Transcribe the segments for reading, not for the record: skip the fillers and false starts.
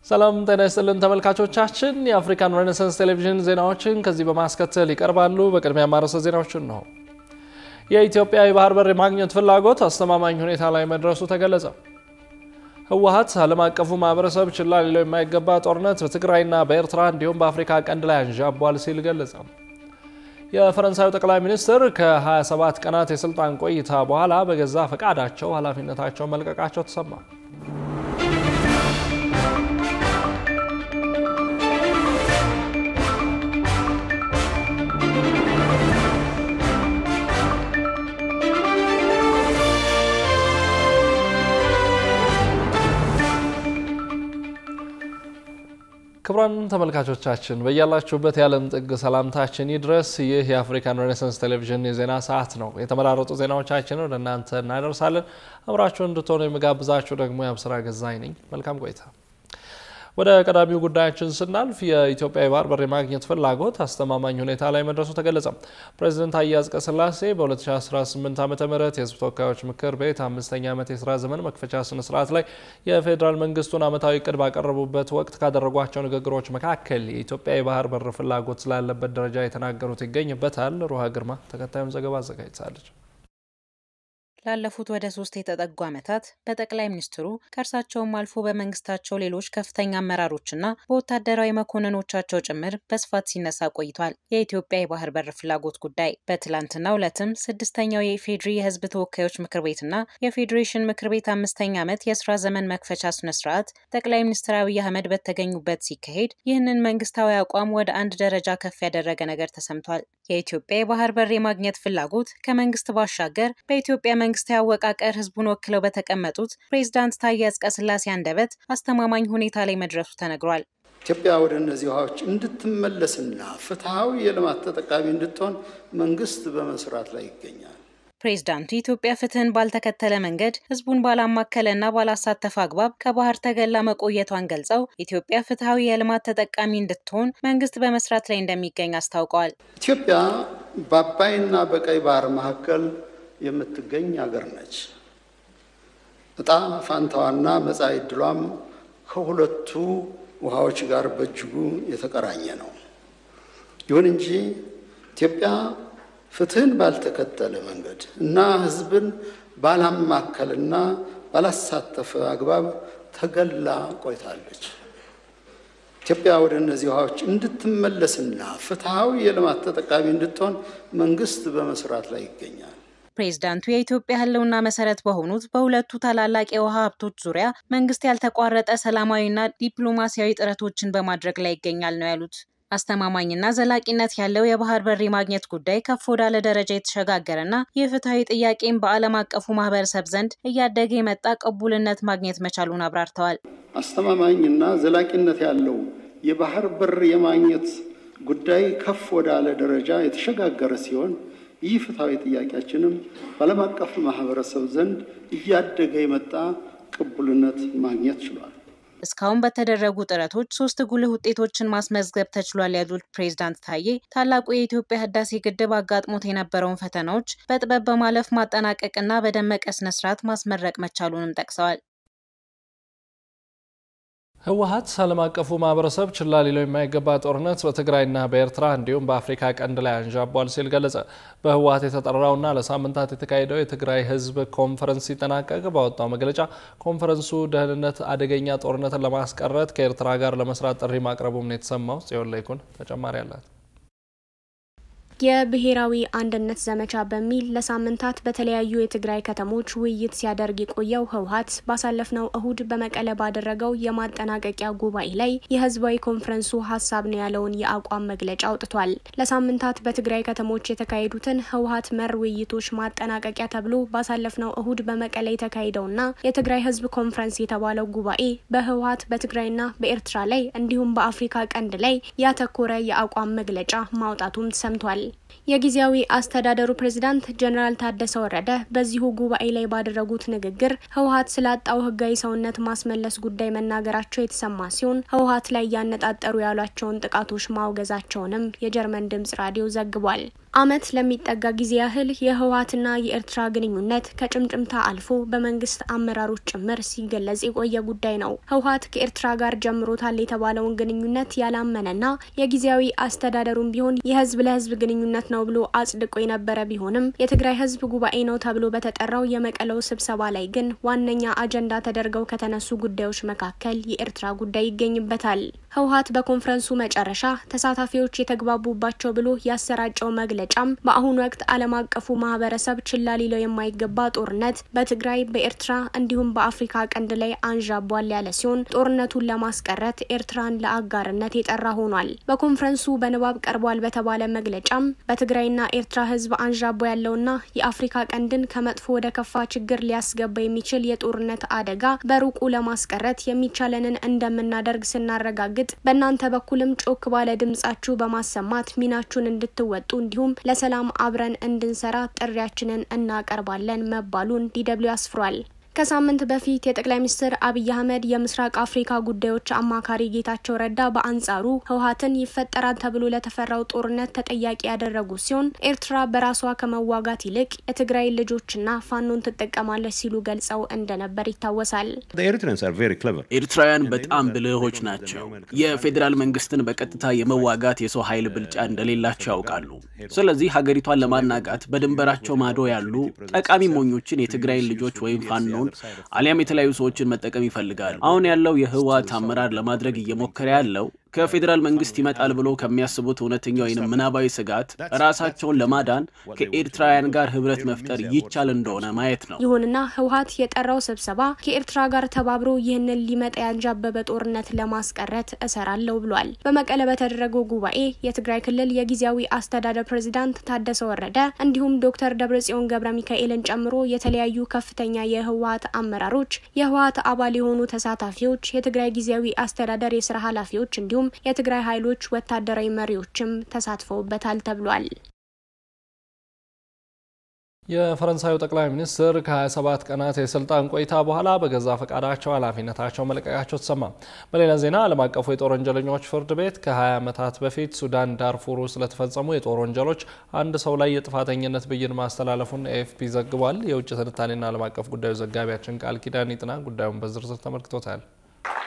ሰላም ጤና ይስጥልን ተመልካቾቻችን የአፍሪካን ሬኔሳንስ ቴሌቪዥን ዜናዎችን ከዚህ በማስከተል ይቀርባሉ። በቅድሚያ ማርዕሰ ዜናዎችን ነው። የኢትዮጵያ የባህር በር ማግኘት ፍላጎት አስተማማኝ ሁኔታ ላይ መድረሱ ተገለጸ። ህወሓት ዓለም አቀፉ ማህበረሰብ ችላ ሊለው የማይገባ ጦርነት በትግራይና በኤርትራ እንዲሁም በአፍሪካ ቀንድ ላይ አንዣቧል ሲል ገለጸ። የፈረንሳዩ ጠቅላይ ሚኒስትር ከ27 ቀናት የስልጣን ቆይታ በኋላ በገዛ ፈቃዳቸው ኃላፊነታቸውን መልቀቃቸው ተሰማ። ክቡራን ተመልካቾቻችን በእያላችሁበት የዓለም ጥግ ሰላምታችን ይድረስ። ይህ የአፍሪካን ሬኔሳንስ ቴሌቪዥን የዜና ሰዓት ነው። የተመራረጡ ዜናዎቻችንን ወደ እናንተ እናደርሳለን። አብራችሁን እንድትሆኑ የምጋብዛችሁ ደግሞ የአብስራ ገዛኝ ነኝ። መልካም ቆይታ። ወደ ቀዳሚው ጉዳያችን ስናልፍ የኢትዮጵያ የባህር በር ማግኘት ፍላጎት አስተማማኝ ሁኔታ ላይ መድረሱ ተገለጸ። ፕሬዝዳንት ታዬ አጽቀሥላሴ በ2018 ዓ.ም የሕዝብ ተወካዮች ምክር ቤት 5ኛ ዓመት የሥራ ዘመን መክፈቻ ስነ ስርዓት ላይ የፌዴራል መንግስቱን ዓመታዊ ዕቅድ ባቀረቡበት ወቅት ካደረጓቸው ንግግሮች መካከል የኢትዮጵያ የባህር በር ፍላጎት ስላለበት ደረጃ የተናገሩት ይገኝበታል። ሩሃ ግርማ ተከታዩን ዘገባ አዘጋጅታለች። ላለፉት ወደ 3 የተጠጉ ዓመታት በጠቅላይ ሚኒስትሩ ከእርሳቸውም አልፎ በመንግስታቸው ሌሎች ከፍተኛ አመራሮችና በወታደራዊ መኮንኖቻቸው ጭምር በስፋት ሲነሳ ቆይቷል። የኢትዮጵያ የባህር በር ፍላጎት ጉዳይ በትላንትናው ዕለትም 6ኛው የኢፌዴሪ የህዝብ ተወካዮች ምክር ቤትና የፌዴሬሽን ምክር ቤት 5ኛ ዓመት የሥራ ዘመን መክፈቻ ስነ ስርዓት ጠቅላይ ሚኒስትር አብይ አህመድ በተገኙበት ሲካሄድ ይህንን መንግስታዊ አቋም ወደ አንድ ደረጃ ከፍ ያደረገ ነገር ተሰምቷል። የኢትዮጵያ የባህር በር የማግኘት ፍላጎት ከመንግስት ባሻገር በኢትዮጵያ መንግስታዊ አወቃቀር ህዝቡን ወክለው በተቀመጡት ፕሬዝዳንት ታዬ አጽቀሥላሴ አንደበት አስተማማኝ ሁኔታ ላይ መድረሱ ተነግሯል። ኢትዮጵያ ወደ እነዚህ ውሃዎች እንድትመለስና ፍትሃዊ የልማት ተጠቃሚ እንድትሆን መንግስት በመስራት ላይ ይገኛል። ፕሬዝዳንቱ ኢትዮጵያ ፍትህን ባልተከተለ መንገድ ህዝቡን ባላማከለና ባላሳተፈ አግባብ ከባህር ተገላ መቆየቷን ገልጸው ኢትዮጵያ ፍትሃዊ የልማት ተጠቃሚ እንድትሆን መንግስት በመስራት ላይ እንደሚገኝ አስታውቀዋል። ኢትዮጵያ በአባይና በቀይ ባህር መካከል የምትገኝ ሀገር ነች። እጣ ፋንታዋና መጻኢ ዕድሏም ከሁለቱ ውሃዎች ጋር በእጅጉ የተቆራኘ ነው። ይሁን እንጂ ኢትዮጵያ ፍትህን ባልተከተለ መንገድ እና ህዝብን ባላማከልና ባላሳተፈ አግባብ ተገላ ቆይታለች። ኢትዮጵያ ወደ እነዚህ ውሃዎች እንድትመለስና ፍትሃዊ የልማት ተጠቃሚ እንድትሆን መንግስት በመስራት ላይ ይገኛል። ፕሬዝዳንቱ የኢትዮጵያ ህልውና መሰረት በሆኑት በሁለቱ ታላላቅ የውሃ ሀብቶች ዙሪያ መንግስት ያልተቋረጠ ሰላማዊና ዲፕሎማሲያዊ ጥረቶችን በማድረግ ላይ ይገኛል ነው ያሉት። አስተማማኝና ዘላቂነት ያለው የባህር በር ማግኘት ጉዳይ ከፍ ወዳለ ደረጃ የተሸጋገረና የፍትሃዊ ጥያቄን በዓለም አቀፉ ማህበረሰብ ዘንድ እያደገ የመጣ ቅቡልነት ማግኘት መቻሉን አብራርተዋል። አስተማማኝና ዘላቂነት ያለው የባህር በር የማግኘት ጉዳይ ከፍ ወዳለ ደረጃ የተሸጋገረ ሲሆን ይህ ፍትሃዊ ጥያቄያችንም በዓለም አቀፉ ማህበረሰብ ዘንድ እያደገ የመጣ ቅቡልነት ማግኘት ችሏል። እስካሁን በተደረጉ ጥረቶች 3 ጉልህ ውጤቶችን ማስመዝገብ ተችሏል ያሉት ፕሬዝዳንት ታዬ ታላቁ የኢትዮጵያ ህዳሴ ግድብ አጋጥሞት የነበረውን ፈተናዎች በጥበብ በማለፍ ማጠናቀቅና በደመቀ ስነ ስርዓት ማስመረቅ መቻሉንም ጠቅሰዋል። ህወሓት ዓለም አቀፉ ማህበረሰብ ችላ ሊለው የማይገባ ጦርነት በትግራይና በኤርትራ እንዲሁም በአፍሪካ ቀንድ ላይ አንዣቧል ሲል ገለጸ። በህወሓት የተጠራውና ለሳምንታት የተካሄደው የትግራይ ህዝብ ኮንፈረንስ ሲጠናቀቅ ባወጣው መግለጫ ኮንፈረንሱ ደህንነት አደገኛ ጦርነትን ለማስቀረት ከኤርትራ ጋር ለመስራት ጥሪ ማቅረቡም ነው የተሰማው። ጽዮን ላይኩን ተጨማሪ አላት። የብሔራዊ አንድነት ዘመቻ በሚል ለሳምንታት በተለያዩ የትግራይ ከተሞች ውይይት ሲያደርግ የቆየው ህወሓት ባሳለፍነው እሁድ በመቀለ ባደረገው የማጠናቀቂያ ጉባኤ ላይ የህዝባዊ ኮንፈረንሱ ሐሳብ ነው ያለውን የአቋም መግለጫ አውጥቷል። ለሳምንታት በትግራይ ከተሞች የተካሄዱትን ህወሓት መር ውይይቶች ማጠናቀቂያ ተብሎ ባሳለፍነው እሁድ በመቀለ የተካሄደውና የትግራይ ህዝብ ኮንፈረንስ የተባለው ጉባኤ በህወሓት በትግራይና በኤርትራ ላይ እንዲሁም በአፍሪካ ቀንድ ላይ ያተኮረ የአቋም መግለጫ ማውጣቱም ተሰምቷል። የጊዜያዊ አስተዳደሩ ፕሬዝዳንት ጀነራል ታደሰ ወረደ በዚሁ ጉባኤ ላይ ባደረጉት ንግግር ህወሓት ስላጣው ህጋዊ ሰውነት ማስመለስ ጉዳይ መናገራቸው የተሰማ ሲሆን ህወሓት ላይ ያነጣጠሩ ያሏቸውን ጥቃቶች ማውገዛቸውንም የጀርመን ድምጽ ራዲዮ ዘግቧል። አመት ለሚጠጋ ጊዜ ያህል የህወሓትና የኤርትራ ግንኙነት ከጭምጭምታ አልፎ በመንግስት አመራሮች ጭምር ሲገለጽ የቆየ ጉዳይ ነው። ህወሓት ከኤርትራ ጋር ጀምሮታል የተባለውን ግንኙነት ያላመነና የጊዜያዊ አስተዳደሩን ቢሆን የህዝብ ለህዝብ ግንኙነት ነው ብሎ አጽድቆ የነበረ ቢሆንም የትግራይ ህዝብ ጉባኤ ነው ተብሎ በተጠራው የመቀለው ስብሰባ ላይ ግን ዋነኛ አጀንዳ ተደርገው ከተነሱ ጉዳዮች መካከል የኤርትራ ጉዳይ ይገኝበታል። ህወሓት በኮንፈረንሱ መጨረሻ ተሳታፊዎች የተግባቡባቸው ብሎ ያሰራጨው መግለጫም በአሁኑ ወቅት ዓለም አቀፉ ማህበረሰብ ችላ ሊለው የማይገባ ጦርነት በትግራይ በኤርትራ እንዲሁም በአፍሪካ ቀንድ ላይ አንዣቧል ያለ ሲሆን ጦርነቱን ለማስቀረት ኤርትራን ለአጋርነት የጠራ ሆኗል። በኮንፈረንሱ በንባብ ቀርቧል በተባለ መግለጫም በትግራይና ኤርትራ ህዝብ አንዣቦ ያለውና የአፍሪካ ቀንድን ከመጥፎ ወደ ከፋ ችግር ሊያስገባ የሚችል የጦርነት አደጋ በሩቁ ለማስቀረት የሚቻለንን እንደምናደርግ ስናረጋግጥ በእናንተ በኩልም ጮክ ባለ ድምጻችሁ በማሰማት ሚናችሁን እንድትወጡ እንዲሁም ለሰላም አብረን እንድንሰራ ጥሪያችንን እናቀርባለን መባሉን ዲደብሊው አስፍሯል። ከሳምንት በፊት የጠቅላይ ሚኒስትር አብይ አህመድ የምስራቅ አፍሪካ ጉዳዮች አማካሪ ጌታቸው ረዳ በአንጻሩ ህወሓትን ይፈጠራል ተብሎ ለተፈራው ጦርነት ተጠያቂ ያደረጉ ሲሆን ኤርትራ በራሷ ከመዋጋት ይልቅ የትግራይ ልጆችና ፋኖን ትጠቀማለች ሲሉ ገልጸው እንደነበር ይታወሳል። ኤርትራውያን በጣም ብልሆች ናቸው። የፌዴራል መንግስትን በቀጥታ የመዋጋት የሰው ኃይል ብልጫ እንደሌላቸው ያውቃሉ። ስለዚህ ሀገሪቷን ለማናጋት በድንበራቸው ማዶ ያሉ ጠቃሚ ሞኞችን የትግራይ ልጆች ወይም ፋኖ አሊያም የተለያዩ ሰዎችን መጠቀም ይፈልጋሉ። አሁን ያለው የህወሓት አመራር ለማድረግ እየሞከረ ያለው ከፌዴራል መንግስት ይመጣል ብሎ ከሚያስቡት እውነተኛው ወይንም ምናባዊ ስጋት ራሳቸውን ለማዳን ከኤርትራውያን ጋር ህብረት መፍጠር ይቻል እንደሆነ ማየት ነው። ይሁንና ህወሓት የጠራው ስብሰባ ከኤርትራ ጋር ተባብሮ ይህንን ሊመጣ ያንዣበበ ጦርነት ለማስቀረት እሰራለሁ ብሏል። በመቀለ በተደረገው ጉባኤ የትግራይ ክልል የጊዜያዊ አስተዳደር ፕሬዝዳንት ታደሰ ወረደ እንዲሁም ዶክተር ደብረጽዮን ገብረሚካኤልን ጨምሮ የተለያዩ ከፍተኛ የህወሓት አመራሮች፣ የህወሓት አባል የሆኑ ተሳታፊዎች፣ የትግራይ ጊዜያዊ አስተዳደር የሥራ ኃላፊዎች እንዲሁም የትግራይ ኃይሎች ወታደራዊ መሪዎችም ተሳትፈውበታል ተብሏል። የፈረንሳዩ ጠቅላይ ሚኒስትር ከ27 ቀናት የስልጣን ቆይታ በኋላ በገዛ ፈቃዳቸው ኃላፊነታቸው መልቀቃቸው ተሰማ። በሌላ ዜና ዓለም አቀፉ የጦር ወንጀለኞች ፍርድ ቤት ከ20 ዓመታት በፊት ሱዳን ዳርፉር ውስጥ ለተፈጸሙ የጦር ወንጀሎች አንድ ሰው ላይ የጥፋተኝነት ብይን ማስተላለፉን ኤኤፍፒ ዘግቧል። የውጭ ትንታኔና ዓለም አቀፍ ጉዳዮች ዘጋቢያችን ቃል ኪዳን ይጥና ጉዳዩን በዝርዝር ተመልክቶታል።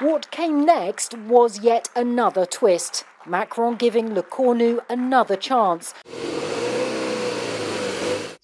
What came next was yet another twist. Macron giving Le Cornu another chance.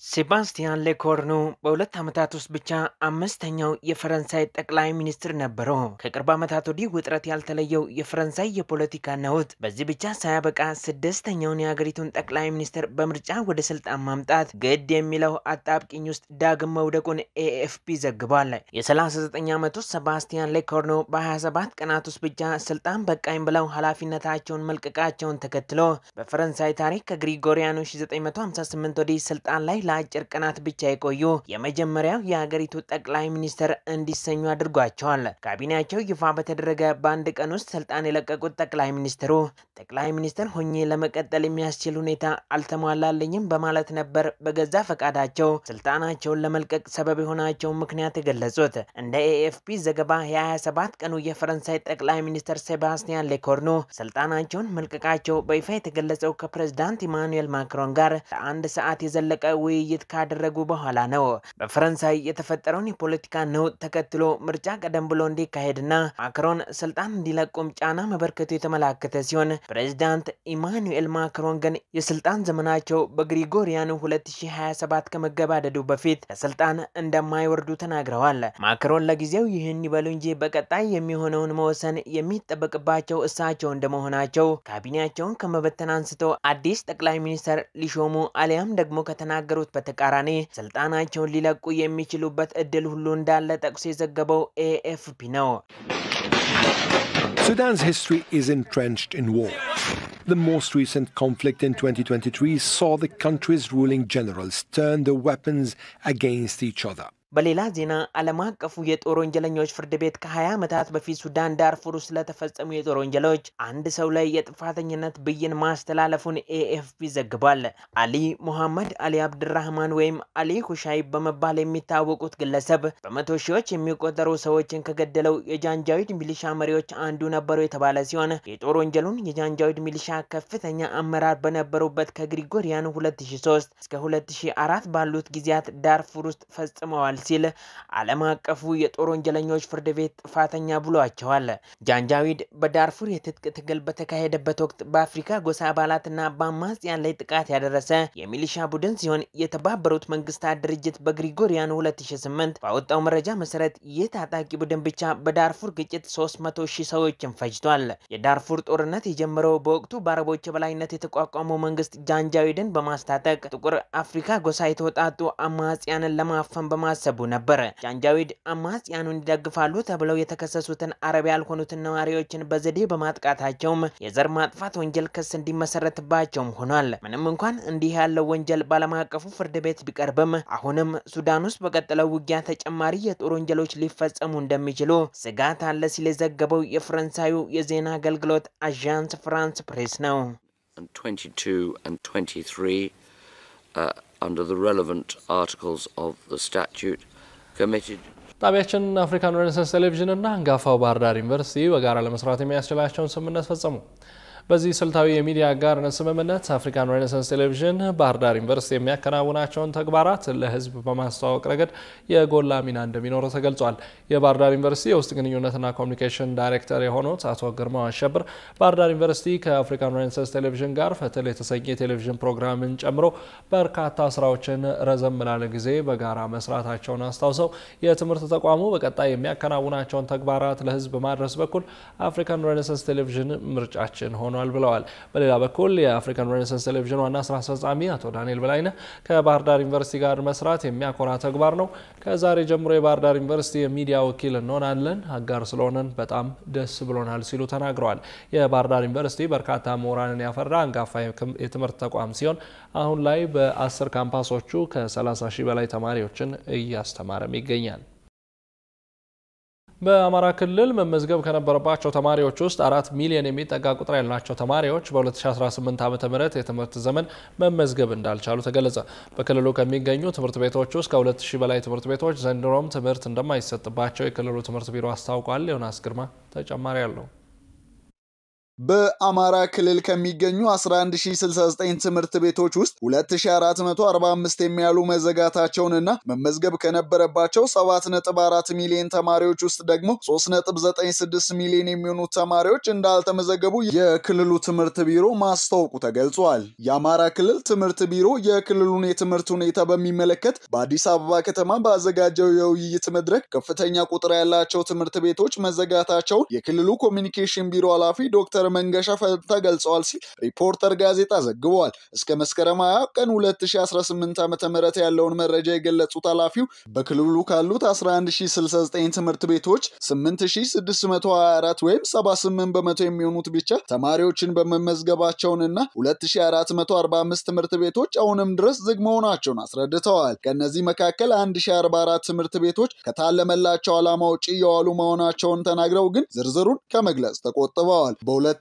ሴባስቲያን ሌኮርኑ በሁለት ዓመታት ውስጥ ብቻ አምስተኛው የፈረንሳይ ጠቅላይ ሚኒስትር ነበሩ። ከቅርብ ዓመታት ወዲህ ውጥረት ያልተለየው የፈረንሳይ የፖለቲካ ነውጥ በዚህ ብቻ ሳያበቃ ስድስተኛውን የሀገሪቱን ጠቅላይ ሚኒስትር በምርጫ ወደ ስልጣን ማምጣት ግድ የሚለው አጣብቂኝ ውስጥ ዳግም መውደቁን ኤኤፍፒ ዘግቧል። የ39 ዓመቱ ሴባስቲያን ሌኮርኑ በ27 ቀናት ውስጥ ብቻ ስልጣን በቃኝ ብለው ኃላፊነታቸውን መልቀቃቸውን ተከትሎ በፈረንሳይ ታሪክ ከግሪጎሪያኑ 1958 ወዲህ ስልጣን ላይ አጭር ቀናት ብቻ የቆዩ የመጀመሪያው የሀገሪቱ ጠቅላይ ሚኒስትር እንዲሰኙ አድርጓቸዋል። ካቢኔያቸው ይፋ በተደረገ በአንድ ቀን ውስጥ ስልጣን የለቀቁት ጠቅላይ ሚኒስትሩ ጠቅላይ ሚኒስትር ሆኜ ለመቀጠል የሚያስችል ሁኔታ አልተሟላለኝም በማለት ነበር በገዛ ፈቃዳቸው ስልጣናቸውን ለመልቀቅ ሰበብ የሆናቸው ምክንያት የገለጹት። እንደ ኤኤፍፒ ዘገባ የ27 ቀኑ የፈረንሳይ ጠቅላይ ሚኒስትር ሴባስቲያን ሌኮርኑ ስልጣናቸውን መልቀቃቸው በይፋ የተገለጸው ከፕሬዝዳንት ኢማኑኤል ማክሮን ጋር ለአንድ ሰዓት የዘለቀ ውይይት ካደረጉ በኋላ ነው። በፈረንሳይ የተፈጠረውን የፖለቲካ ነውጥ ተከትሎ ምርጫ ቀደም ብሎ እንዲካሄድና ማክሮን ስልጣን እንዲለቁም ጫና መበርከቱ የተመላከተ ሲሆን ፕሬዝዳንት ኢማኑኤል ማክሮን ግን የስልጣን ዘመናቸው በግሪጎሪያኑ 2027 ከመገባደዱ በፊት ከስልጣን እንደማይወርዱ ተናግረዋል። ማክሮን ለጊዜው ይህን ይበሉ እንጂ በቀጣይ የሚሆነውን መወሰን የሚጠበቅባቸው እሳቸው እንደመሆናቸው ካቢኔያቸውን ከመበተን አንስቶ አዲስ ጠቅላይ ሚኒስትር ሊሾሙ አሊያም ደግሞ ከተናገሩት በተቃራኒ ስልጣናቸውን ሊለቁ የሚችሉበት እድል ሁሉ እንዳለ ጠቅሶ የዘገበው ኤኤፍፒ ነው። Sudan's history is entrenched in war. The most recent conflict in 2023 saw the country's ruling generals turn their weapons against each other. በሌላ ዜና ዓለም አቀፉ የጦር ወንጀለኞች ፍርድ ቤት ከ20 ዓመታት በፊት ሱዳን ዳርፉር ውስጥ ለተፈጸሙ የጦር ወንጀሎች አንድ ሰው ላይ የጥፋተኝነት ብይን ማስተላለፉን ኤኤፍፒ ዘግቧል። አሊ ሙሐመድ አሊ አብድራህማን ወይም አሊ ሁሻይ በመባል የሚታወቁት ግለሰብ በመቶ ሺዎች የሚቆጠሩ ሰዎችን ከገደለው የጃንጃዊድ ሚሊሻ መሪዎች አንዱ ነበሩ የተባለ ሲሆን የጦር ወንጀሉን የጃንጃዊድ ሚሊሻ ከፍተኛ አመራር በነበሩበት ከግሪጎሪያን 2003 እስከ 2004 ባሉት ጊዜያት ዳርፉር ውስጥ ፈጽመዋል ሲል ዓለም አቀፉ የጦር ወንጀለኞች ፍርድ ቤት ጥፋተኛ ብሏቸዋል። ጃንጃዊድ በዳርፉር የትጥቅ ትግል በተካሄደበት ወቅት በአፍሪካ ጎሳ አባላትና በአማጽያን ላይ ጥቃት ያደረሰ የሚሊሻ ቡድን ሲሆን የተባበሩት መንግስታት ድርጅት በግሪጎሪያን 2008 ባወጣው መረጃ መሰረት ይህ ታጣቂ ቡድን ብቻ በዳርፉር ግጭት 300,000 ሰዎችን ፈጅቷል። የዳርፉር ጦርነት የጀመረው በወቅቱ በአረቦች የበላይነት የተቋቋመው መንግስት ጃንጃዊድን በማስታጠቅ ጥቁር አፍሪካ ጎሳ የተወጣጡ አማጽያንን ለማፈን በማሰቡ ነበር። ጃንጃዊድ አማጽያኑን ይደግፋሉ ተብለው የተከሰሱትን አረብ ያልሆኑትን ነዋሪዎችን በዘዴ በማጥቃታቸውም የዘር ማጥፋት ወንጀል ክስ እንዲመሰረትባቸውም ሆኗል። ምንም እንኳን እንዲህ ያለው ወንጀል ባለም አቀፉ ፍርድ ቤት ቢቀርብም አሁንም ሱዳን ውስጥ በቀጠለው ውጊያ ተጨማሪ የጦር ወንጀሎች ሊፈጸሙ እንደሚችሉ ስጋት አለ ሲል የዘገበው የፈረንሳዩ የዜና አገልግሎት አዣንስ ፍራንስ ፕሬስ ነው። 22 and 23 under the relevant articles of the statute committed ጣቢያችን አፍሪካን ሬኔሳንስ ቴሌቪዥን እና አንጋፋው ባህር ዳር ዩኒቨርሲቲ በጋራ ለመስራት የሚያስችላቸውን ስምምነት ፈጸሙ። በዚህ ስልታዊ የሚዲያ አጋርነት ስምምነት አፍሪካን ሬኔሳንስ ቴሌቪዥን ባህር ዳር ዩኒቨርሲቲ የሚያከናውናቸውን ተግባራት ለህዝብ በማስተዋወቅ ረገድ የጎላ ሚና እንደሚኖረው ተገልጿል። የባህር ዳር ዩኒቨርሲቲ የውስጥ ግንኙነትና ኮሚኒኬሽን ዳይሬክተር የሆኑት አቶ ግርማው አሸብር ባህር ዳር ዩኒቨርሲቲ ከአፍሪካን ሬኔሳንስ ቴሌቪዥን ጋር ፈትል የተሰኘ ቴሌቪዥን ፕሮግራምን ጨምሮ በርካታ ስራዎችን ረዘም ላለ ጊዜ በጋራ መስራታቸውን አስታውሰው የትምህርት ተቋሙ በቀጣይ የሚያከናውናቸውን ተግባራት ለህዝብ ማድረስ በኩል አፍሪካን ሬኔሳንስ ቴሌቪዥን ምርጫችን ሆኗል ብለዋል። በሌላ በኩል የአፍሪካን ሬኔሳንስ ቴሌቪዥን ዋና ስራ አስፈጻሚ አቶ ዳንኤል በላይነህ ከባህር ዳር ዩኒቨርሲቲ ጋር መስራት የሚያኮራ ተግባር ነው። ከዛሬ ጀምሮ የባህር ዳር ዩኒቨርሲቲ የሚዲያ ወኪል እንሆናለን፣ አጋር ስለሆነን በጣም ደስ ብሎናል ሲሉ ተናግረዋል። የባህር ዳር ዩኒቨርሲቲ በርካታ ምሁራንን ያፈራ አንጋፋ የትምህርት ተቋም ሲሆን አሁን ላይ በ10 ካምፓሶቹ ከ30,000 በላይ ተማሪዎችን እያስተማረም ይገኛል። በአማራ ክልል መመዝገብ ከነበረባቸው ተማሪዎች ውስጥ 4 ሚሊዮን የሚጠጋ ቁጥር ያላቸው ተማሪዎች በ2018 ዓ.ም የትምህርት ዘመን መመዝገብ እንዳልቻሉ ተገለጸ። በክልሉ ከሚገኙ ትምህርት ቤቶች ውስጥ ከ2000 በላይ ትምህርት ቤቶች ዘንድሮም ትምህርት እንደማይሰጥባቸው የክልሉ ትምህርት ቢሮ አስታውቋል። ዮናስ ግርማ ተጨማሪ አለው። በአማራ ክልል ከሚገኙ 11069 ትምህርት ቤቶች ውስጥ 2445 የሚያሉ መዘጋታቸውንና መመዝገብ ከነበረባቸው 7.4 ሚሊዮን ተማሪዎች ውስጥ ደግሞ 3.96 ሚሊዮን የሚሆኑ ተማሪዎች እንዳልተመዘገቡ የክልሉ ትምህርት ቢሮ ማስታወቁ ተገልጿል። የአማራ ክልል ትምህርት ቢሮ የክልሉን የትምህርት ሁኔታ በሚመለከት በአዲስ አበባ ከተማ ባዘጋጀው የውይይት መድረክ ከፍተኛ ቁጥር ያላቸው ትምህርት ቤቶች መዘጋታቸውን የክልሉ ኮሚኒኬሽን ቢሮ ኃላፊ ዶክተር መንገሻ ተገልጸዋል ሲል ሪፖርተር ጋዜጣ ዘግቧል። እስከ መስከረም 20 ቀን 2018 ዓ.ም ያለውን መረጃ የገለጹት ኃላፊው በክልሉ ካሉት 11069 ትምህርት ቤቶች 8624 ወይም 78 በመቶ የሚሆኑት ብቻ ተማሪዎችን በመመዝገባቸውና 2445 ትምህርት ቤቶች አሁንም ድረስ ዝግ መሆናቸውን አስረድተዋል። ከነዚህ መካከል 1044 ትምህርት ቤቶች ከታለመላቸው ዓላማ ውጪ የዋሉ መሆናቸውን ተናግረው ግን ዝርዝሩን ከመግለጽ ተቆጥበዋል። በ2018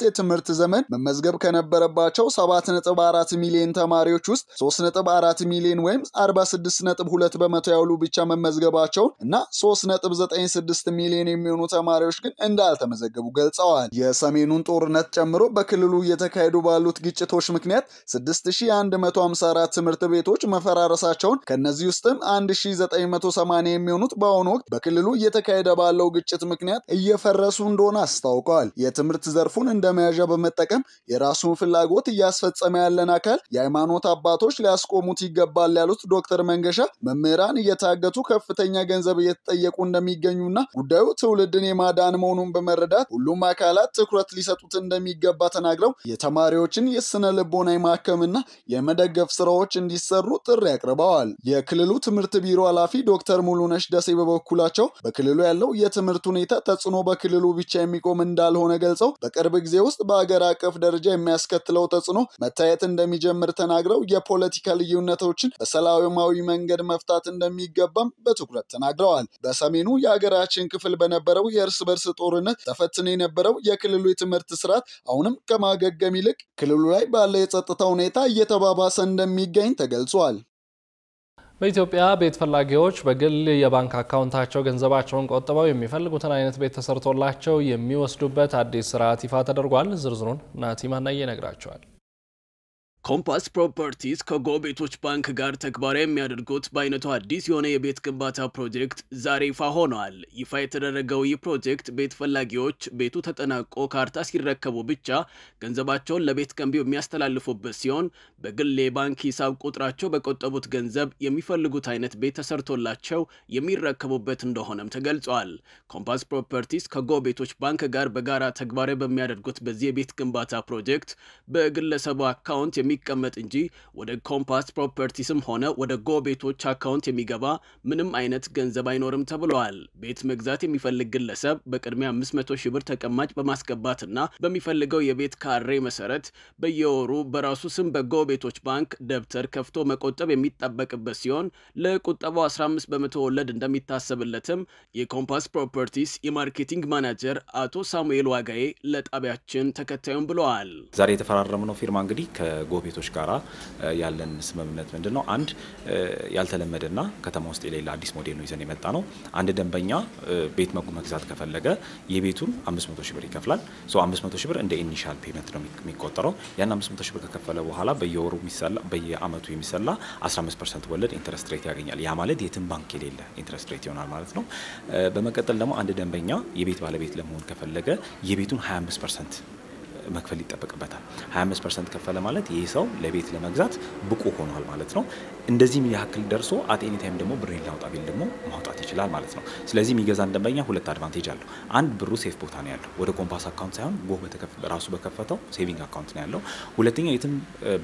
የትምህርት ዘመን መመዝገብ ከነበረባቸው 7.4 ሚሊዮን ተማሪዎች ውስጥ 3.4 ሚሊዮን ወይም 46.2 በመቶ ያሉ ብቻ መመዝገባቸውን እና 3.96 ሚሊዮን የሚሆኑ ተማሪዎች ግን እንዳልተመዘገቡ ገልጸዋል። የሰሜኑን ጦርነት ጨምሮ በክልሉ እየተካሄዱ ባሉት ግጭቶች ምክንያት 6154 ትምህርት ቤቶች መፈራረሳቸውን ከነዚህ ውስጥም 1980 የሚሆኑት በአሁኑ ወቅት በክልሉ እየተካሄደ ባለው ግጭት ምክንያት እየፈረሱ እንደሆነ አስታውቀዋል። የትምህርት ዘርፉን እንደመያዣ በመጠቀም የራሱን ፍላጎት እያስፈጸመ ያለን አካል የሃይማኖት አባቶች ሊያስቆሙት ይገባል ያሉት ዶክተር መንገሻ መምህራን እየታገቱ ከፍተኛ ገንዘብ እየተጠየቁ እንደሚገኙና ጉዳዩ ትውልድን የማዳን መሆኑን በመረዳት ሁሉም አካላት ትኩረት ሊሰጡት እንደሚገባ ተናግረው የተማሪዎችን የስነ ልቦና የማከምና የመደገፍ ስራዎች እንዲሰሩ ጥሪ አቅርበዋል። የክልሉ ትምህርት ቢሮ ኃላፊ ዶክተር ሙሉነሽ ደሴ በበኩላቸው በክልሉ ያለው የትምህርት ሁኔታ ተጽዕኖ በክልሉ ብቻ የሚቆም እንዳልሆነ ገልጸው በቅርብ ጊዜ ውስጥ በአገር አቀፍ ደረጃ የሚያስከትለው ተጽዕኖ መታየት እንደሚጀምር ተናግረው የፖለቲካ ልዩነቶችን በሰላማዊ መንገድ መፍታት እንደሚገባም በትኩረት ተናግረዋል። በሰሜኑ የሀገራችን ክፍል በነበረው የእርስ በርስ ጦርነት ተፈትኖ የነበረው የክልሉ የትምህርት ስርዓት አሁንም ከማገገም ይልቅ ክልሉ ላይ ባለ የጸጥታ ሁኔታ እየተባባሰ እንደሚገኝ ተገልጿል። በኢትዮጵያ ቤት ፈላጊዎች በግል የባንክ አካውንታቸው ገንዘባቸውን ቆጥበው የሚፈልጉትን አይነት ቤት ተሰርቶላቸው የሚወስዱበት አዲስ ስርዓት ይፋ ተደርጓል። ዝርዝሩን ናቲማና ይነግራቸዋል። ኮምፓስ ፕሮፐርቲስ ከጎ ቤቶች ባንክ ጋር ተግባራዊ የሚያደርጉት በአይነቱ አዲስ የሆነ የቤት ግንባታ ፕሮጀክት ዛሬ ይፋ ሆኗል። ይፋ የተደረገው ይህ ፕሮጀክት ቤት ፈላጊዎች ቤቱ ተጠናቆ ካርታ ሲረከቡ ብቻ ገንዘባቸውን ለቤት ገንቢው የሚያስተላልፉበት ሲሆን በግል የባንክ ሂሳብ ቁጥራቸው በቆጠቡት ገንዘብ የሚፈልጉት አይነት ቤት ተሰርቶላቸው የሚረከቡበት እንደሆነም ተገልጿል። ኮምፓስ ፕሮፐርቲስ ከጎ ቤቶች ባንክ ጋር በጋራ ተግባራዊ በሚያደርጉት በዚህ የቤት ግንባታ ፕሮጀክት በግለሰቡ አካውንት የሚቀመጥ እንጂ ወደ ኮምፓስ ፕሮፐርቲስም ሆነ ወደ ጎ ቤቶች አካውንት የሚገባ ምንም አይነት ገንዘብ አይኖርም ተብሏል። ቤት መግዛት የሚፈልግ ግለሰብ በቅድሚያ 500 ሺህ ብር ተቀማጭ በማስገባትና በሚፈልገው የቤት ካሬ መሰረት በየወሩ በራሱ ስም በጎ ቤቶች ባንክ ደብተር ከፍቶ መቆጠብ የሚጠበቅበት ሲሆን ለቁጠባው 15% ወለድ እንደሚታሰብለትም የኮምፓስ ፕሮፐርቲስ የማርኬቲንግ ማናጀር አቶ ሳሙኤል ዋጋዬ ለጣቢያችን ተከታዩን ብለዋል። ዛሬ የተፈራረምነው ፊርማ እንግዲህ ከጎቤቶች ጋራ ያለን ስምምነት ምንድነው? አንድ ያልተለመደና ከተማ ውስጥ የሌላ አዲስ ሞዴል ነው ይዘን የመጣ ነው። አንድ ደንበኛ ቤት መግዛት ከፈለገ የቤቱን 500 ሺህ ብር ይከፍላል። 500 ሺህ ብር እንደ ኢኒሻል ፔመንት ነው የሚቆጠረው። ያን 500 ሺህ ብር ከከፈለ በኋላ በየወሩ የሚሰላ በየአመቱ የሚሰላ 15% ወለድ ኢንተረስት ሬት ያገኛል። ያ ማለት የትም ባንክ የሌለ ኢንተረስት ሬት ይሆናል ማለት ነው። በመቀጠል ደግሞ አንድ ደንበኛ የቤት ባለቤት ለመሆን ከፈለገ የቤቱን 25% መክፈል ይጠበቅበታል። 25% ከፈለ ማለት ይህ ሰው ለቤት ለመግዛት ብቁ ሆኗል ማለት ነው። እንደዚህም ያክል ደርሶ አት ኤኒ ታይም ደግሞ ብሬን ላውጣ ቢል ደግሞ ማውጣት ይችላል ማለት ነው። ስለዚህ የሚገዛን ደንበኛ ሁለት አድቫንቴጅ አለው። አንድ ብሩ ሴፍ ቦታ ነው ያለው፣ ወደ ኮምፓስ አካውንት ሳይሆን ራሱ በከፈተው ሴቪንግ አካውንት ነው ያለው። ሁለተኛ የትም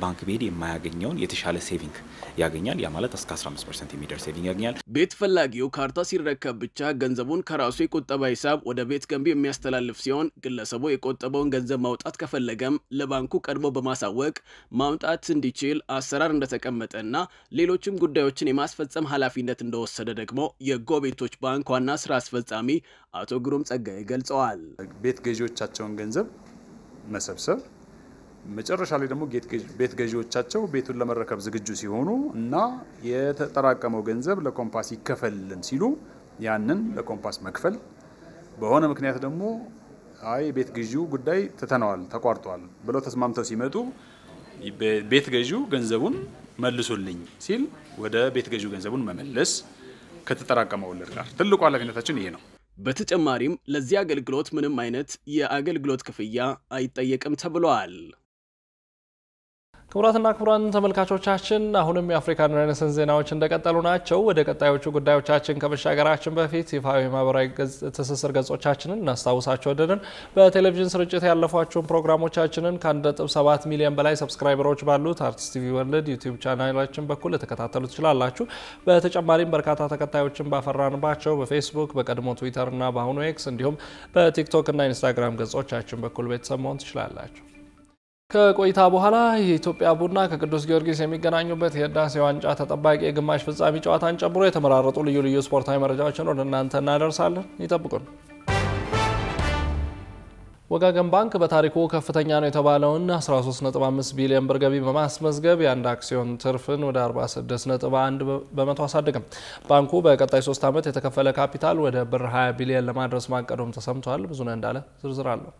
ባንክ ቤት የማያገኘውን የተሻለ ሴቪንግ ያገኛል። ያ ማለት እስከ 15% የሚደርስ ሴቪንግ ያገኛል። ቤት ፈላጊው ካርታ ሲረከብ ብቻ ገንዘቡን ከራሱ የቁጠባ ሂሳብ ወደ ቤት ገንቢ የሚያስተላልፍ ሲሆን ግለሰቡ የቆጠበውን ገንዘብ ማውጣት ከፈለገም ለባንኩ ቀድሞ በማሳወቅ ማውጣት እንዲችል አሰራር እንደተቀመጠና ሌሎችም ጉዳዮችን የማስፈጸም ኃላፊነት እንደወሰደ ደግሞ የጎ ቤቶች ባንክ ዋና ስራ አስፈጻሚ አቶ ግሩም ጸጋዬ ገልጸዋል። ቤት ገዢዎቻቸውን ገንዘብ መሰብሰብ መጨረሻ ላይ ደግሞ ቤት ገዢዎቻቸው ቤቱን ለመረከብ ዝግጁ ሲሆኑ እና የተጠራቀመው ገንዘብ ለኮምፓስ ይከፈልልን ሲሉ ያንን ለኮምፓስ መክፈል፣ በሆነ ምክንያት ደግሞ አይ ቤት ገዢው ጉዳይ ተተናዋል ተቋርጧል ብለው ተስማምተው ሲመጡ ቤት ገዢው ገንዘቡን መልሱልኝ ሲል ወደ ቤት ገዢው ገንዘቡን መመለስ ከተጠራቀመው ወለድ ጋር ትልቁ ኃላፊነታችን ይሄ ነው። በተጨማሪም ለዚህ አገልግሎት ምንም አይነት የአገልግሎት ክፍያ አይጠየቅም ተብሏል። ክቡራትና ክቡራን ተመልካቾቻችን አሁንም የአፍሪካን ሬኔሳንስ ዜናዎች እንደቀጠሉ ናቸው። ወደ ቀጣዮቹ ጉዳዮቻችን ከመሻገራችን በፊት ይፋዊ ማህበራዊ ትስስር ገጾቻችንን እናስታውሳችሁ ወደድን። በቴሌቪዥን ስርጭት ያለፏቸውን ፕሮግራሞቻችንን ከ1.7 ሚሊዮን በላይ ሰብስክራይበሮች ባሉት አርቲስት ቲቪ ወርልድ ዩቲዩብ ቻናላችን በኩል ልትከታተሉ ትችላላችሁ። በተጨማሪም በርካታ ተከታዮችን ባፈራንባቸው በፌስቡክ፣ በቀድሞ ትዊተር እና በአሁኑ ኤክስ እንዲሁም በቲክቶክ እና ኢንስታግራም ገጾቻችን በኩል ቤተሰብ መሆን ትችላላችሁ። ከቆይታ በኋላ የኢትዮጵያ ቡና ከቅዱስ ጊዮርጊስ የሚገናኙበት የህዳሴ ዋንጫ ተጠባቂ የግማሽ ፍጻሜ ጨዋታን ጨምሮ የተመራረጡ ልዩ ልዩ ስፖርታዊ መረጃዎችን ወደ እናንተ እናደርሳለን። ይጠብቁን። ወጋገን ባንክ በታሪኩ ከፍተኛ ነው የተባለውን 13.5 ቢሊዮን ብር ገቢ በማስመዝገብ የአንድ አክሲዮን ትርፍን ወደ 46.1 በመቶ አሳደገም። ባንኩ በቀጣይ 3 ዓመት የተከፈለ ካፒታል ወደ ብር 20 ቢሊዮን ለማድረስ ማቀዱም ተሰምቷል። ብዙነህ እንዳለ ዝርዝር አለው።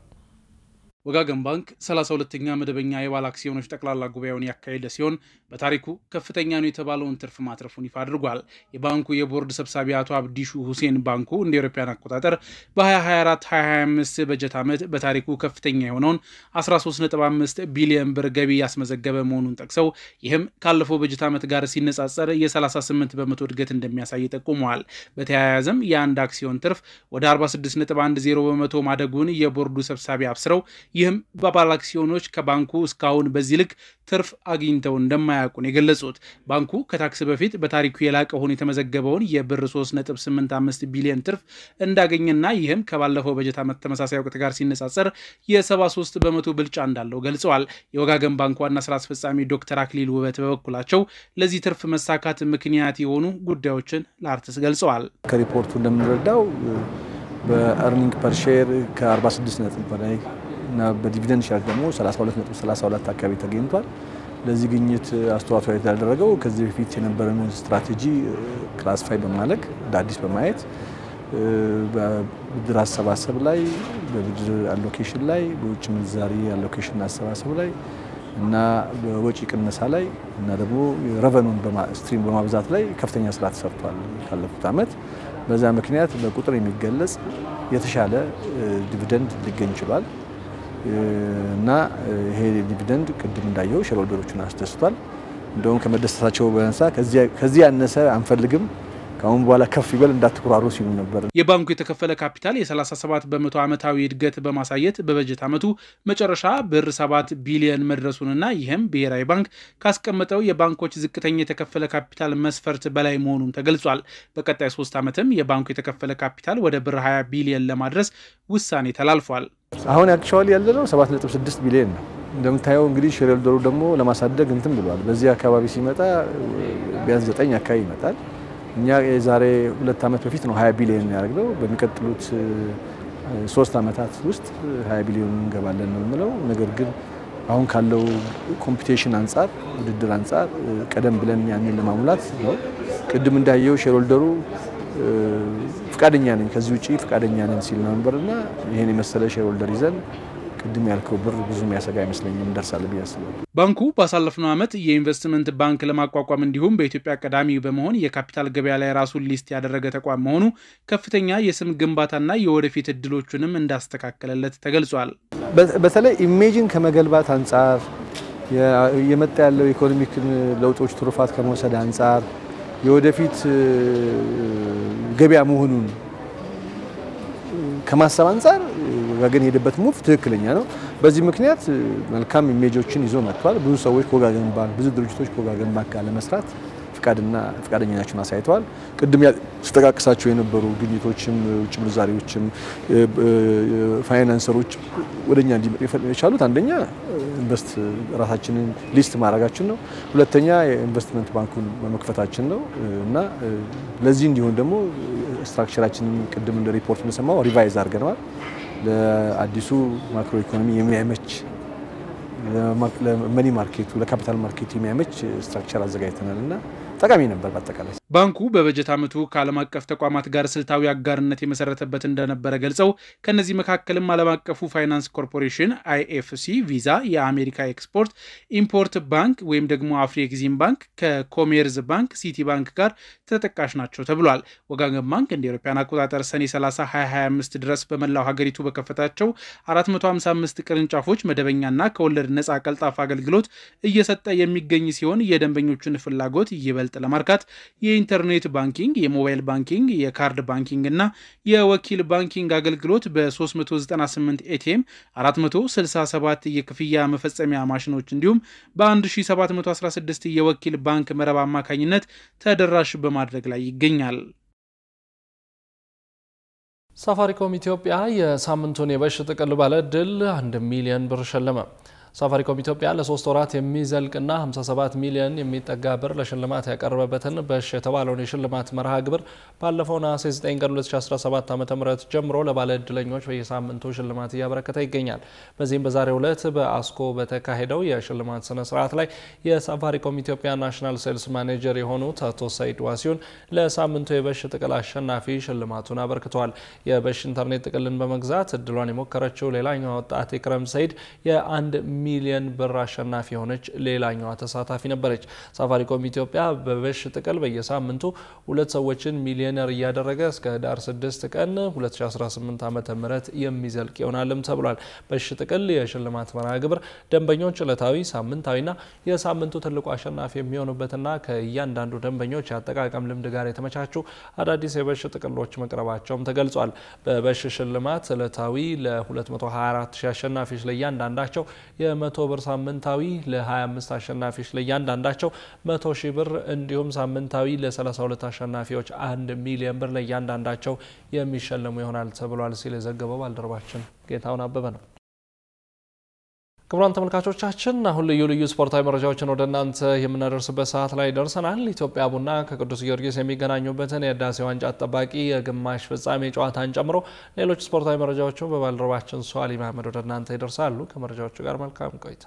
ወጋገን ባንክ 32ኛ መደበኛ የባለ አክሲዮኖች ጠቅላላ ጉባኤውን ያካሄደ ሲሆን በታሪኩ ከፍተኛ ነው የተባለውን ትርፍ ማትረፉን ይፋ አድርጓል። የባንኩ የቦርድ ሰብሳቢ አቶ አብዲሹ ሁሴን ባንኩ እንደ አውሮፓውያን አቆጣጠር በ2024-2025 በጀት ዓመት በታሪኩ ከፍተኛ የሆነውን 13.5 ቢሊዮን ብር ገቢ ያስመዘገበ መሆኑን ጠቅሰው ይህም ካለፈው በጀት ዓመት ጋር ሲነጻጸር የ38 በመቶ እድገት እንደሚያሳይ ጠቁመዋል። በተያያዘም የአንድ አክሲዮን ትርፍ ወደ 46.10 በመቶ ማደጉን የቦርዱ ሰብሳቢ አብስረው ይህም በአባል አክሲዮኖች ከባንኩ እስካሁን በዚህ ልክ ትርፍ አግኝተው እንደማያውቁ የገለጹት ባንኩ ከታክስ በፊት በታሪኩ የላቀ ሆኖ የተመዘገበውን የብር 3.85 ቢሊዮን ትርፍ እንዳገኘና ይህም ከባለፈው በጀት ዓመት ተመሳሳይ ወቅት ጋር ሲነጻጸር የ73 በመቶ ብልጫ እንዳለው ገልጸዋል። የወጋገን ባንክ ዋና ስራ አስፈጻሚ ዶክተር አክሊል ውበት በበኩላቸው ለዚህ ትርፍ መሳካት ምክንያት የሆኑ ጉዳዮችን ለአርትስ ገልጸዋል። ከሪፖርቱ እንደምንረዳው በአርኒንግ ፐር ሼር ከ46 ነጥብ በላይ እና በዲቪደንድ ሼር ደግሞ 32.32 አካባቢ ተገኝቷል። ለዚህ ግኝት አስተዋጽኦ ያደረገው ከዚህ በፊት የነበረን ስትራቴጂ ክላሲፋይ በማለክ አዲስ በማየት በብድር አሰባሰብ ላይ በብድር አሎኬሽን ላይ በውጭ ምንዛሪ አሎኬሽን አሰባሰብ ላይ እና በወጪ ቅነሳ ላይ እና ደግሞ ረቨኑን ስትሪም በማብዛት ላይ ከፍተኛ ስራ ተሰርቷል ካለፉት ዓመት። በዛ ምክንያት በቁጥር የሚገለጽ የተሻለ ዲቪደንድ ሊገኝ ይችላል እና ይሄ ዲቪደንድ ቅድም እንዳየው ሼርሆልደሮችን አስደስቷል። እንደውም ከመደሰታቸው በነሳ ከዚህ ያነሰ አንፈልግም ካሁን በኋላ ከፍ ይበል እንዳትኩራሩ ሲሉ ነበር። የባንኩ የተከፈለ ካፒታል የ37 በመቶ ዓመታዊ እድገት በማሳየት በበጀት ዓመቱ መጨረሻ ብር 7 ቢሊዮን መድረሱንና ይህም ብሔራዊ ባንክ ካስቀመጠው የባንኮች ዝቅተኛ የተከፈለ ካፒታል መስፈርት በላይ መሆኑን ተገልጿል። በቀጣይ 3 ዓመትም የባንኩ የተከፈለ ካፒታል ወደ ብር 20 ቢሊዮን ለማድረስ ውሳኔ ተላልፏል። አሁን አክቹዋሊ ያለነው 7.6 ቢሊዮን ነው። እንደምታየው እንግዲህ ሼርሆልደሩ ደግሞ ለማሳደግ እንትን ብሏል። በዚህ አካባቢ ሲመጣ ቢያንስ 9 አካባቢ ይመጣል። እኛ የዛሬ 2 ዓመት በፊት ነው 20 ቢሊዮን ያደረግነው። በሚቀጥሉት 3 ዓመታት ውስጥ 20 ቢሊዮን እንገባለን ነው የምለው። ነገር ግን አሁን ካለው ኮምፒቲሽን አንጻር ውድድር አንጻር ቀደም ብለን ያንን ለማሙላት ነው። ቅድም እንዳየው ሼርሆልደሩ ፍቃደኛ ነኝ ከዚህ ውጪ ፍቃደኛ ነን ሲል ነበርና ይሄን የመሰለ ሼርሆልደር ይዘን ቅድም ያልከው ብር ብዙ የሚያሰጋ አይመስለኝም እንደርሳለን ብያስባለሁ። ባንኩ ባሳለፍነው ዓመት የኢንቨስትመንት ባንክ ለማቋቋም እንዲሁም በኢትዮጵያ ቀዳሚ በመሆን የካፒታል ገበያ ላይ ራሱን ሊስት ያደረገ ተቋም መሆኑ ከፍተኛ የስም ግንባታና የወደፊት እድሎችንም እንዳስተካከለለት ተገልጿል። በተለይ ኢሜጅን ከመገልባት አንጻር የመጣ ያለው ኢኮኖሚክ ለውጦች ትሩፋት ከመውሰድ አንጻር የወደፊት ገበያ መሆኑን ከማሰብ አንጻር ወጋገን የሄደበት ሙቭ ትክክለኛ ነው። በዚህ ምክንያት መልካም ኢሜጆችን ይዞ መጥቷል። ብዙ ሰዎች ከወጋገን ባንክ ብዙ ድርጅቶች ከወጋገን ባንክ ጋር ለመስራት ፍቃደኛቸውን አሳይተዋል። ቅድም ስጠቃቅሳቸው የነበሩ ግኝቶችም ውጭ ምንዛሪዎችም ፋይናንሰሮች ወደኛ እንዲመጡ የቻሉት አንደኛ ኢንቨስት ራሳችንን ሊስት ማድረጋችን ነው። ሁለተኛ የኢንቨስትመንት ባንኩን በመክፈታችን ነው እና ለዚህ እንዲሆን ደግሞ ስትራክቸራችንን ቅድም እንደ ሪፖርት እንደሰማው ሪቫይዝ አድርገናል። ለአዲሱ ማክሮ ኢኮኖሚ የሚያመች ለመኒ ማርኬቱ ለካፒታል ማርኬቱ የሚያመች ስትራክቸር አዘጋጅተናልና ጠቃሚ ነበር። በአጠቃላይ ባንኩ በበጀት ዓመቱ ከዓለም አቀፍ ተቋማት ጋር ስልታዊ አጋርነት የመሰረተበት እንደነበረ ገልጸው ከነዚህ መካከልም ዓለም አቀፉ ፋይናንስ ኮርፖሬሽን አይኤፍሲ፣ ቪዛ፣ የአሜሪካ ኤክስፖርት ኢምፖርት ባንክ ወይም ደግሞ አፍሪኤግዚም ባንክ ከኮሜርዝ ባንክ፣ ሲቲ ባንክ ጋር ተጠቃሽ ናቸው ተብሏል። ወጋገን ባንክ እንደ አውሮፓውያን አቆጣጠር ሰኔ 30 2025 ድረስ በመላው ሀገሪቱ በከፈታቸው 455 ቅርንጫፎች መደበኛና ከወለድ ነፃ ቀልጣፋ አገልግሎት እየሰጠ የሚገኝ ሲሆን የደንበኞችን ፍላጎት ይበልጥ ለማርካት የኢንተርኔት ባንኪንግ፣ የሞባይል ባንኪንግ፣ የካርድ ባንኪንግ እና የወኪል ባንኪንግ አገልግሎት በ398 ኤቲኤም 467 የክፍያ መፈጸሚያ ማሽኖች እንዲሁም በ1716 የወኪል ባንክ መረብ አማካኝነት ተደራሽ በማድረግ ላይ ይገኛል። ሳፋሪኮም ኢትዮጵያ የሳምንቱን የበሽ ጥቅል ባለ ዕድል 1 ሚሊዮን ብር ሸለመ። ሳፋሪኮም ኢትዮጵያ ለ3 ወራት የሚዘልቅና 57 ሚሊዮን የሚጠጋ ብር ለሽልማት ያቀረበበትን በሽ የተባለውን የሽልማት መርሃ ግብር ባለፈው ነሐሴ 9 ቀን 2017 ዓ.ም ጀምሮ ለባለ ዕድለኞች በየሳምንቱ ሽልማት እያበረከተ ይገኛል። በዚህም በዛሬው ዕለት በአስኮ በተካሄደው የሽልማት ስነ ስርዓት ላይ የሳፋሪኮም ኢትዮጵያ ናሽናል ሴልስ ማኔጀር የሆኑት አቶ ሰይድ ዋሲሁን ለሳምንቱ የበሽ ጥቅል አሸናፊ ሽልማቱን አበርክተዋል። የበሽ ኢንተርኔት ጥቅልን በመግዛት እድሏን የሞከረችው ሌላኛው ወጣት ኢክረም ሰይድ የ1 ሚሊዮን ብር አሸናፊ የሆነች ሌላኛዋ ተሳታፊ ነበረች። ሳፋሪኮም ኢትዮጵያ በበሽ ጥቅል በየሳምንቱ ሁለት ሰዎችን ሚሊዮነር እያደረገ እስከ ህዳር 6 ቀን 2018 ዓ.ም የሚዘልቅ ይሆናልም ተብሏል። በሽ ጥቅል የሽልማት መርሃ ግብር ደንበኞች ዕለታዊ፣ ሳምንታዊና የሳምንቱ ትልቁ አሸናፊ የሚሆኑበትና ከእያንዳንዱ ደንበኞች ያጠቃቀም ልምድ ጋር የተመቻቹ አዳዲስ የበሽ ጥቅሎች መቅረባቸውም ተገልጿል። በበሽ ሽልማት ዕለታዊ ለ224 ሺህ አሸናፊዎች ለእያንዳንዳቸው የ100 ብር፣ ሳምንታዊ ለ25 አሸናፊዎች ለእያንዳንዳቸው 100 ሺህ ብር እንዲሁም ሳምንታዊ ለ32 አሸናፊዎች 1 ሚሊዮን ብር ለእያንዳንዳቸው የሚሸለሙ ይሆናል ተብሏል ሲል የዘገበው ባልደረባችን ጌታውን አበበ ነው። ክቡራን ተመልካቾቻችን አሁን ልዩ ስፖርታዊ መረጃዎችን ወደ እናንተ የምናደርስበት ሰዓት ላይ ደርሰናል። ኢትዮጵያ ቡና ከቅዱስ ጊዮርጊስ የሚገናኙበትን የህዳሴ ዋንጫ ተጠባቂ የግማሽ ፍጻሜ ጨዋታን ጨምሮ ሌሎች ስፖርታዊ መረጃዎችን በባልደረባችን ሷሊ መሐመድ ወደ እናንተ ይደርሳሉ። ከመረጃዎቹ ጋር መልካም ቆይታ።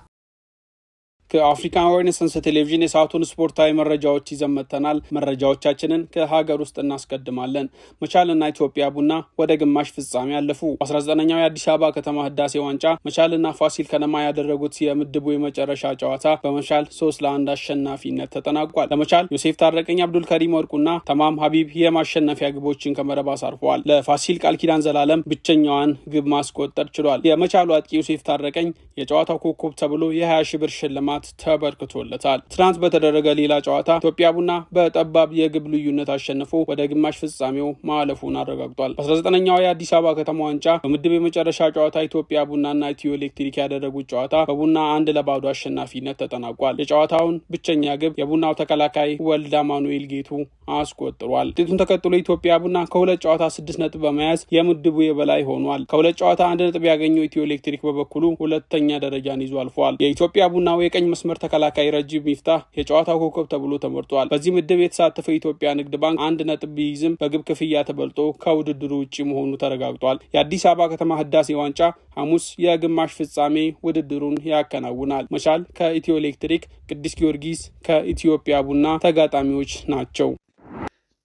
ከአፍሪካን ሬኔሳንስ ቴሌቪዥን የሰዓቱን ስፖርታዊ መረጃዎች ይዘን መጥተናል። መረጃዎቻችንን ከሀገር ውስጥ እናስቀድማለን። መቻልና ኢትዮጵያ ቡና ወደ ግማሽ ፍጻሜ ያለፉ። 19ኛው የአዲስ አበባ ከተማ ህዳሴ ዋንጫ መቻልና ፋሲል ከነማ ያደረጉት የምድቡ የመጨረሻ ጨዋታ በመቻል 3-1 አሸናፊነት ተጠናቋል። ለመቻል ዮሴፍ ታረቀኝ፣ አብዱል ከሪም ወርቁና ተማም ሀቢብ የማሸነፊያ ግቦችን ከመረብ አሳርፈዋል። ለፋሲል ቃል ኪዳን ዘላለም ብቸኛዋን ግብ ማስቆጠር ችሏል። የመቻሉ አጥቂ ዮሴፍ ታረቀኝ የጨዋታው ኮከብ ተብሎ የ20 ሺህ ብር ሽልማት ተበርክቶለታል። ትናንት በተደረገ ሌላ ጨዋታ ኢትዮጵያ ቡና በጠባብ የግብ ልዩነት አሸንፎ ወደ ግማሽ ፍጻሜው ማለፉን አረጋግጧል። 19ኛው የአዲስ አበባ ከተማ ዋንጫ በምድብ የመጨረሻ ጨዋታ ኢትዮጵያ ቡናና ኢትዮ ኤሌክትሪክ ያደረጉት ጨዋታ በቡና 1-0 አሸናፊነት ተጠናቋል። የጨዋታውን ብቸኛ ግብ የቡናው ተከላካይ ወልድ አማኑኤል ጌቱ አስቆጥሯል። ውጤቱን ተከትሎ ኢትዮጵያ ቡና ከሁለት ጨዋታ 6 ነጥብ በመያዝ የምድቡ የበላይ ሆኗል። ከሁለት ጨዋታ 1 ነጥብ ያገኘው ኢትዮ ኤሌክትሪክ በበኩሉ ሁለተኛ ደረጃን ይዞ አልፏል። የኢትዮጵያ ቡናው የቀኝ መስመር ተከላካይ ረጂብ ሚፍታህ የጨዋታው ኮከብ ተብሎ ተመርጧል። በዚህ ምድብ የተሳተፈው ኢትዮጵያ ንግድ ባንክ 1 ነጥብ ቢይዝም በግብ ክፍያ ተበልጦ ከውድድሩ ውጪ መሆኑ ተረጋግጧል። የአዲስ አበባ ከተማ ህዳሴ ዋንጫ ሐሙስ የግማሽ ፍጻሜ ውድድሩን ያከናውናል። መቻል ከኢትዮ ኤሌክትሪክ፣ ቅዱስ ጊዮርጊስ ከኢትዮጵያ ቡና ተጋጣሚዎች ናቸው።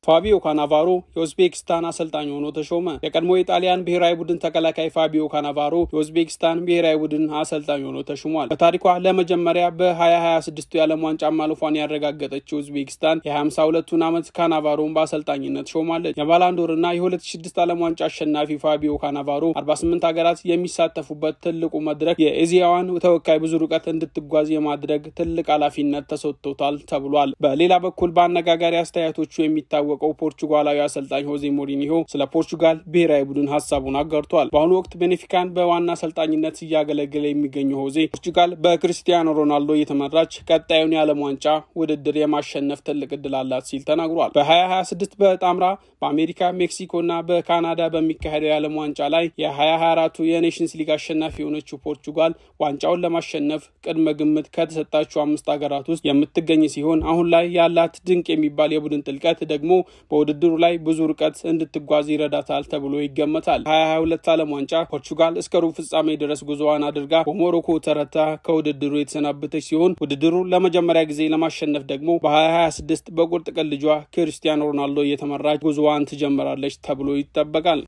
ፋቢዮ ካናቫሮ የኡዝቤኪስታን አሰልጣኝ ሆኖ ተሾመ። የቀድሞ የጣሊያን ብሔራዊ ቡድን ተከላካይ ፋቢዮ ካናቫሮ የኡዝቤኪስታን ብሔራዊ ቡድን አሰልጣኝ ሆኖ ተሾሟል። በታሪኳ ለመጀመሪያ በ2026 የዓለም ዋንጫ ማለፏን ያረጋገጠችው ኡዝቤኪስታን የ52ቱን ዓመት ካናቫሮን በአሰልጣኝነት ሾማለች። የባላንዶርና የ2006 ዓለም ዋንጫ አሸናፊ ፋቢዮ ካናቫሮ 48 ሀገራት የሚሳተፉበት ትልቁ መድረክ የኤዚያዋን ተወካይ ብዙ ርቀት እንድትጓዝ የማድረግ ትልቅ ኃላፊነት ተሰጥቶታል ተብሏል። በሌላ በኩል በአነጋጋሪ አስተያየቶቹ የሚታወቀው ፖርቹጋላዊ አሰልጣኝ ሆዜ ሞሪኒሆ ስለ ፖርቹጋል ብሔራዊ ቡድን ሐሳቡን አጋርቷል። በአሁኑ ወቅት ቤኔፊካን በዋና አሰልጣኝነት እያገለገለ የሚገኘው ሆዜ ፖርቹጋል በክሪስቲያኖ ሮናልዶ እየተመራች ቀጣዩን የዓለም ዋንጫ ውድድር የማሸነፍ ትልቅ ዕድል አላት ሲል ተናግሯል። በ2026 በጣምራ በአሜሪካ፣ ሜክሲኮና በካናዳ በሚካሄደው የዓለም ዋንጫ ላይ የ2024 የኔሽንስ ሊግ አሸናፊ የሆነችው ፖርቹጋል ዋንጫውን ለማሸነፍ ቅድመ ግምት ከተሰጣቸው 5 ሀገራት ውስጥ የምትገኝ ሲሆን አሁን ላይ ያላት ድንቅ የሚባል የቡድን ጥልቀት ደግሞ በውድድሩ ላይ ብዙ ርቀት እንድትጓዝ ይረዳታል ተብሎ ይገመታል። 2022 ዓለም ዋንጫ ፖርቹጋል እስከ ሩብ ፍጻሜ ድረስ ጉዞዋን አድርጋ በሞሮኮ ተረታ ከውድድሩ የተሰናበተች ሲሆን ውድድሩ ለመጀመሪያ ጊዜ ለማሸነፍ ደግሞ በ2026 በቁርጥ ቀን ልጇ ክሪስቲያኖ ሮናልዶ እየተመራች ጉዞዋን ትጀምራለች ተብሎ ይጠበቃል።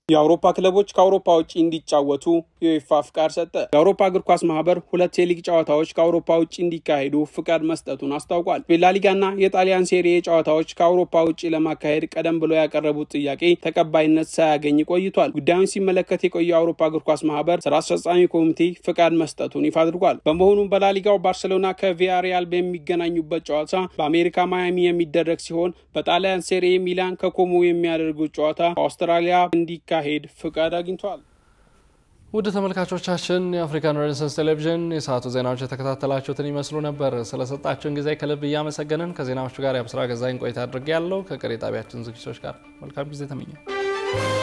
የአውሮፓ ክለቦች ከአውሮፓ ውጪ እንዲጫወቱ የዩኤፋ ፍቃድ ሰጠ። የአውሮፓ እግር ኳስ ማህበር 2 የሊግ ጨዋታዎች ከአውሮፓ ውጪ እንዲካሄዱ ፍቃድ መስጠቱን አስታውቋል። የላሊጋና የጣሊያን ሴሪኤ ጨዋታዎች ከአውሮፓ ውጪ ለማካሄድ ቀደም ብሎ ያቀረቡት ጥያቄ ተቀባይነት ሳያገኝ ቆይቷል። ጉዳዩን ሲመለከት የቆየው የአውሮፓ እግር ኳስ ማህበር ስራ አስፈጻሚ ኮሚቴ ፍቃድ መስጠቱን ይፋ አድርጓል። በመሆኑም በላሊጋው ባርሴሎና ከቪያሪያል በሚገናኙበት ጨዋታ በአሜሪካ ማያሚ የሚደረግ ሲሆን በጣሊያን ሴሪኤ ሚላን ከኮሞ የሚያደርጉት ጨዋታ በአውስትራሊያ እንዲካሄድ ፍቃድ አግኝቷል። ውድ ተመልካቾቻችን የአፍሪካን ሬኔሳንስ ቴሌቪዥን የሰዓቱ ዜናዎች የተከታተላችሁትን ይመስሉ ነበር። ስለሰጣችሁን ጊዜ ከልብ እያመሰገንን ከዜናዎቹ ጋር ያብስራ ገዛኝ ቆይታ አድርጌያለሁ። ከቀሪ ጣቢያችን ዝግጅቶች ጋር መልካም ጊዜ ተመኘሁ።